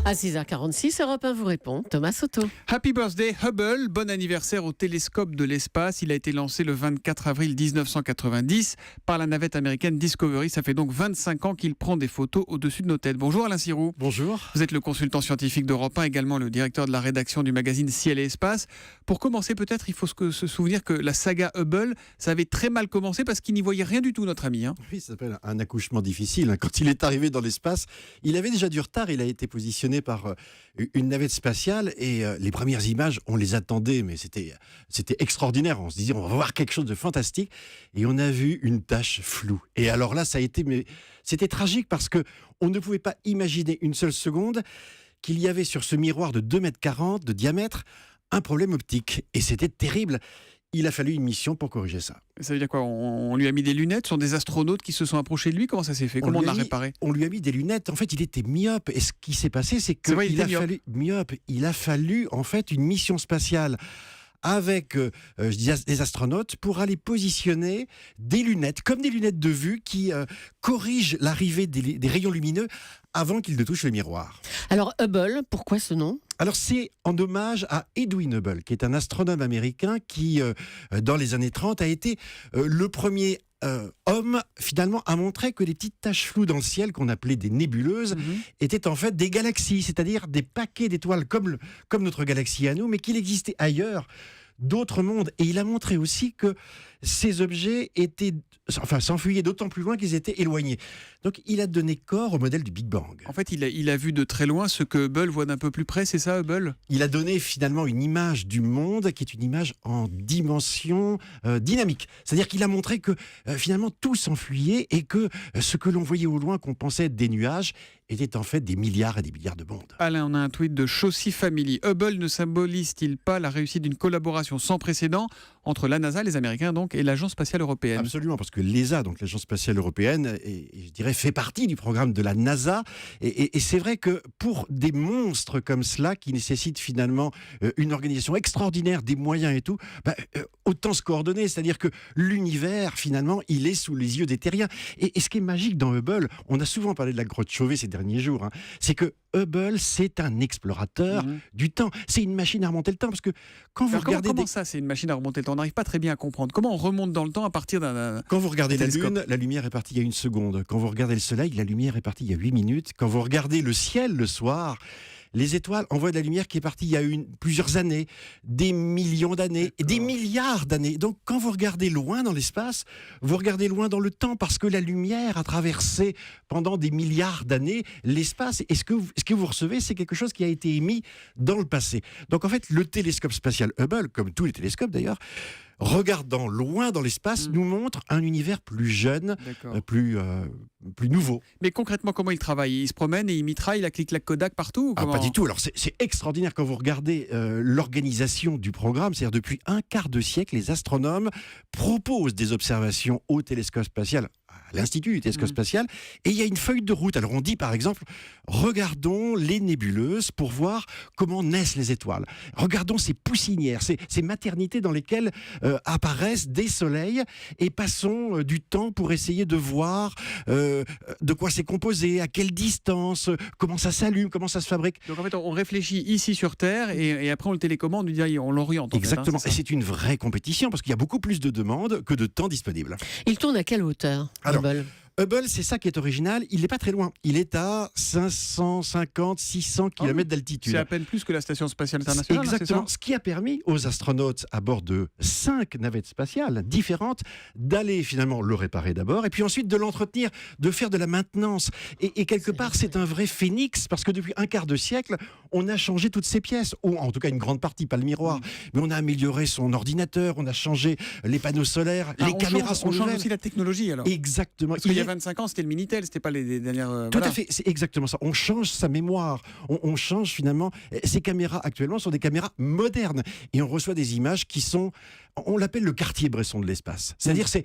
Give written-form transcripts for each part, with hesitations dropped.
À 6h46, Europe 1 vous répond. Thomas Soto. Happy birthday Hubble, bon anniversaire au télescope de l'espace. Il a été lancé le 24 avril 1990 par la navette américaine Discovery. Ça fait donc 25 ans qu'il prend des photos au-dessus de nos têtes. Bonjour Alain Sirou. Bonjour. Vous êtes le consultant scientifique d'Europe 1, également le directeur de la rédaction du magazine Ciel et Espace. Pour commencer, peut-être, il faut se souvenir que la saga Hubble, ça avait très mal commencé parce qu'il n'y voyait rien du tout, notre ami. Oui, ça s'appelle un accouchement difficile. Quand il est arrivé dans l'espace, il avait déjà du retard. Il a été positionné par une navette spatiale et les premières images, on les attendait, mais c'était extraordinaire. On se disait, on va voir quelque chose de fantastique. Et on a vu une tache floue. Et alors là, c'était tragique parce que on ne pouvait pas imaginer une seule seconde qu'il y avait sur ce miroir de 2,40 m de diamètre un problème optique. Et c'était terrible. Il a fallu une mission pour corriger ça. Ça veut dire quoi ? On lui a mis des lunettes, ce sont des astronautes qui se sont approchés de lui. Comment ça s'est fait ? Comment on l'a réparé ? On lui a mis des lunettes. En fait, il était myope. Et ce qui s'est passé, c'est qu'il a fallu en fait une mission spatiale avec des astronautes pour aller positionner des lunettes, comme des lunettes de vue qui corrigent l'arrivée des rayons lumineux avant qu'ils ne touchent le miroir. Alors Hubble, pourquoi ce nom ? Alors c'est en hommage à Edwin Hubble, qui est un astronome américain qui, dans les années 30, a été le premier homme, finalement, à montrer que les petites taches floues dans le ciel, qu'on appelait des nébuleuses, étaient en fait des galaxies, c'est-à-dire des paquets d'étoiles comme notre galaxie à nous, mais qu'il existait ailleurs d'autres mondes. Et il a montré aussi que ces objets s'enfuyaient d'autant plus loin qu'ils étaient éloignés. Donc il a donné corps au modèle du Big Bang. En fait, il a vu de très loin ce que Hubble voit d'un peu plus près, c'est ça Hubble ? Il a donné finalement une image du monde qui est une image en dimension dynamique. C'est-à-dire qu'il a montré que finalement tout s'enfuyait et que ce que l'on voyait au loin, qu'on pensait être des nuages, étaient en fait des milliards et des milliards de mondes. Alain, on a un tweet de Chaussy Family. Hubble ne symbolise-t-il pas la réussite d'une collaboration sans précédent entre la NASA, les Américains donc, et l'Agence spatiale européenne ? Absolument, parce que l'ESA, donc l'Agence spatiale européenne, je dirais, fait partie du programme de la NASA. Et c'est vrai que pour des monstres comme cela, qui nécessitent finalement une organisation extraordinaire, des moyens et tout, autant se coordonner. C'est-à-dire que l'univers, finalement, il est sous les yeux des terriens. Et ce qui est magique dans Hubble, on a souvent parlé de la grotte Chauvet ces derniers jours, c'est que Hubble, c'est un explorateur du temps. C'est une machine à remonter le temps. Parce que quand vous regardez. Comment ça, c'est une machine à remonter le temps ? On n'arrive pas très bien à comprendre. Comment on remonte dans le temps à partir d'un. Quand vous regardez la télescope. Lune, la lumière est partie il y a 1 seconde. Quand vous regardez le Soleil, la lumière est partie il y a 8 minutes. Quand vous regardez le ciel le soir, les étoiles envoient de la lumière qui est partie il y a plusieurs années, des millions d'années, des milliards d'années. Donc quand vous regardez loin dans l'espace, vous regardez loin dans le temps parce que la lumière a traversé pendant des milliards d'années l'espace. Et ce que vous recevez, c'est quelque chose qui a été émis dans le passé. Donc en fait, le télescope spatial Hubble, comme tous les télescopes d'ailleurs, regardant loin dans l'espace, nous montre un univers plus jeune, plus nouveau. Mais concrètement, comment il travaille ? Il se promène et il mitraille la clic-clac Kodak partout ou comment ? Pas du tout. Alors c'est extraordinaire quand vous regardez l'organisation du programme. C'est-à-dire depuis un quart de siècle, les astronomes proposent des observations au télescope spatial, à l'Institut du télescope spatial, et il y a une feuille de route. Alors on dit par exemple, regardons les nébuleuses pour voir comment naissent les étoiles. Regardons ces poussinières, ces maternités dans lesquelles apparaissent des soleils, et passons du temps pour essayer de voir de quoi c'est composé, à quelle distance, comment ça s'allume, comment ça se fabrique. Donc en fait, on réfléchit ici sur Terre et après on le télécommande, on l'oriente. Exactement, C'est et c'est une vraie compétition parce qu'il y a beaucoup plus de demandes que de temps disponible. Il tourne à quelle hauteur, Hubble ? Hubble, c'est ça qui est original, il n'est pas très loin. Il est à 550, 600 km d'altitude. C'est à peine plus que la Station spatiale internationale. Exactement. C'est ça ? Ce qui a permis aux astronautes à bord de 5 navettes spatiales différentes d'aller finalement le réparer d'abord et puis ensuite de l'entretenir, de faire de la maintenance. Et quelque part, c'est un vrai phénix parce que depuis un quart de siècle, on a changé toutes ces pièces, ou en tout cas une grande partie, pas le miroir, mais on a amélioré son ordinateur, on a changé les panneaux solaires, les caméras sont nouvelles. On change aussi la technologie alors. Exactement. Parce qu'il y a 25 ans, c'était le Minitel, c'était pas les dernières. Tout à fait, c'est exactement ça. On change sa mémoire, on change finalement. Ces caméras actuellement sont des caméras modernes et on reçoit des images qui sont, on l'appelle le Cartier-Bresson de l'espace. C'est-à-dire c'est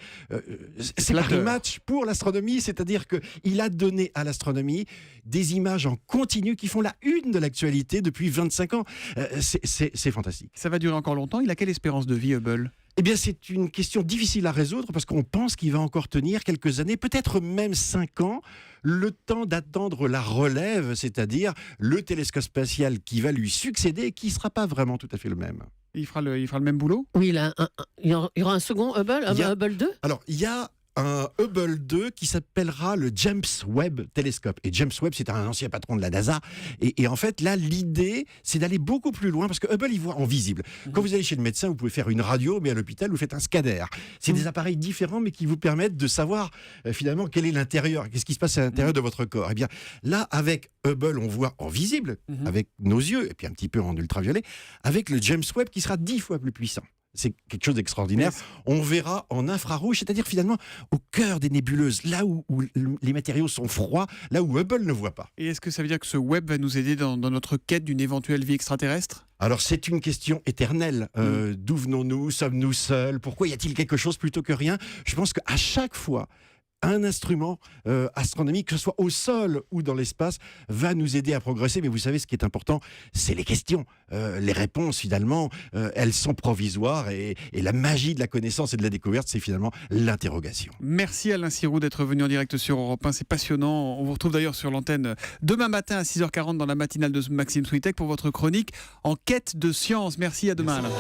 Paris Match pour l'astronomie, c'est-à-dire que il a donné à l'astronomie des images en continu qui font la une de l'actualité depuis 25 ans. C'est fantastique. Ça va durer encore longtemps. Il a quelle espérance de vie, Hubble ? Eh bien, c'est une question difficile à résoudre parce qu'on pense qu'il va encore tenir quelques années, peut-être même 5 ans, le temps d'attendre la relève, c'est-à-dire le télescope spatial qui va lui succéder et qui ne sera pas vraiment tout à fait le même. Il fera le même boulot? Oui, il y aura un second Hubble, Hubble 2. Alors, il y a un Hubble 2 qui s'appellera le James Webb Telescope. Et James Webb, c'est un ancien patron de la NASA. Et en fait, là, l'idée, c'est d'aller beaucoup plus loin, parce que Hubble, il voit en visible. Quand vous allez chez le médecin, vous pouvez faire une radio, mais à l'hôpital, vous faites un scanner. C'est des appareils différents, mais qui vous permettent de savoir, finalement, quel est l'intérieur, qu'est-ce qui se passe à l'intérieur de votre corps. Eh bien, là, avec Hubble, on voit en visible, avec nos yeux, et puis un petit peu en ultraviolet, avec le James Webb, qui sera 10 fois plus puissant. C'est quelque chose d'extraordinaire. On verra en infrarouge, c'est-à-dire finalement au cœur des nébuleuses, là où les matériaux sont froids, là où Hubble ne voit pas. Et est-ce que ça veut dire que ce Webb va nous aider dans notre quête d'une éventuelle vie extraterrestre? Alors c'est une question éternelle. D'où venons-nous? Sommes-nous seuls? Pourquoi y a-t-il quelque chose plutôt que rien? Je pense qu'à chaque fois, un instrument astronomique, que ce soit au sol ou dans l'espace, va nous aider à progresser. Mais vous savez, ce qui est important, c'est les questions. Les réponses, finalement, elles sont provisoires. Et la magie de la connaissance et de la découverte, c'est finalement l'interrogation. Merci Alain Sirou d'être venu en direct sur Europe 1. C'est passionnant. On vous retrouve d'ailleurs sur l'antenne demain matin à 6h40 dans la matinale de Maxime Switek pour votre chronique En quête de science. Merci, à demain Alain.